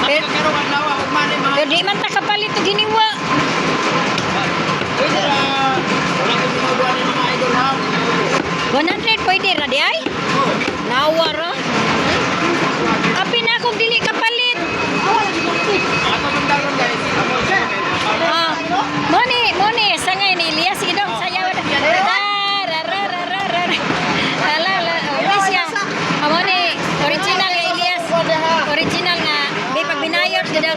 Pero di man ta kapalit to giniwa. Pwede ra. Wala ko ginagawa ni mga idol ha. 100 pwede ra di ay? Nawa ra. Apin na akong dili kapalit. Ato ng daron guys. Ah, Moni, sangay ni Elias idong sayaw na. Moni, original nga Elias. Original nga. May pagbinayot gidong.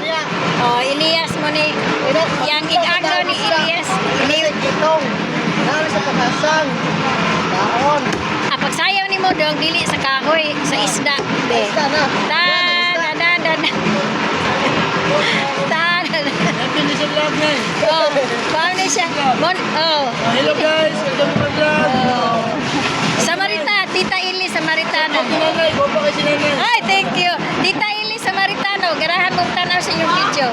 Oh, Elias Moni. Yang igagaw ni Elias. Itong. Dali sa pagkasang. Daon. Pagsayaw ni mo dong dili sa kahoy, sa isda. Be. Finish ang vlog na eh. Oh, paano siya? Hello guys, welcome to my vlog. Samarita, Tita Ili Samaritano. Sinanay, go pa kay sinanay. Ay, thank you. Tita Ili Samaritano, garahan mong tanaw sa inyong video.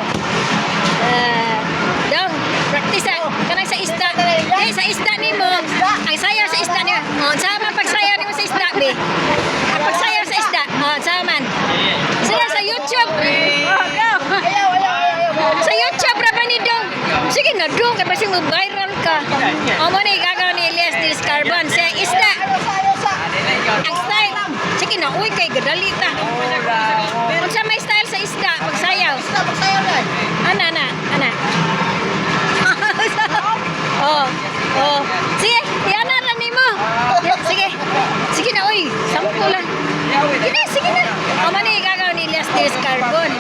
Dong, practice kanang sa isda. Eh, sa isda ni mo. Ang sayaw sa isda niyo. Oh, sama pagsayaw ni mo sa isda, be. Ang pagsayaw sa isda. Oh, saman. Sila sa YouTube. Oh, go. Sa YouTube ra ba ni Dong? Sige na Dong, kaya kasi mag-viral ka. O mo ni gagawin ni Elias Dilis Carbon sa isda. Ang style. Sige na, uy kay gadali ta. Kung sa may style sa isda, pagsayaw. Ana. Oh. Sige, yan na ni mo. Sige na, uy. Sampo lang. Sige na. O mo ni gagawin ni Elias Dilis Carbon.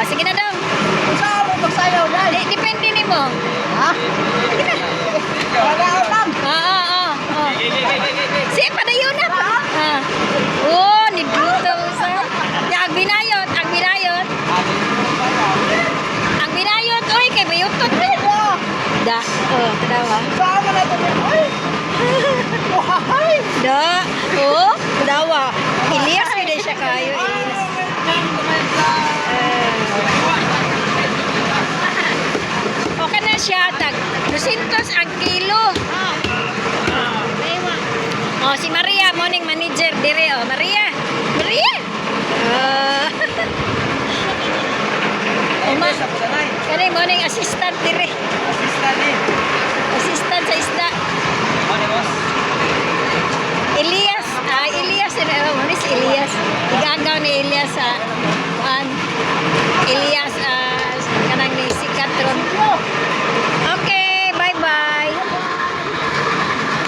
Sige na Dong. Depende ni mo. Ha? Sige na. Oo. Sige, padayon na. Oh, nidito sa. Ang binayot. Ang binayot, oy, kay bayutot. Da. Oh, kadawa. Sama na ito. Ay! Da. Oh, kadawa. Elias, hindi siya kayo. Okay na siya, tag 200 ang kilo. Oh, si Maria, morning manager dire. Oh, Maria. Kani morning assistant dire. Assistant sa isda. Elias, Elias, si Elias. Igagaw ni Elias sa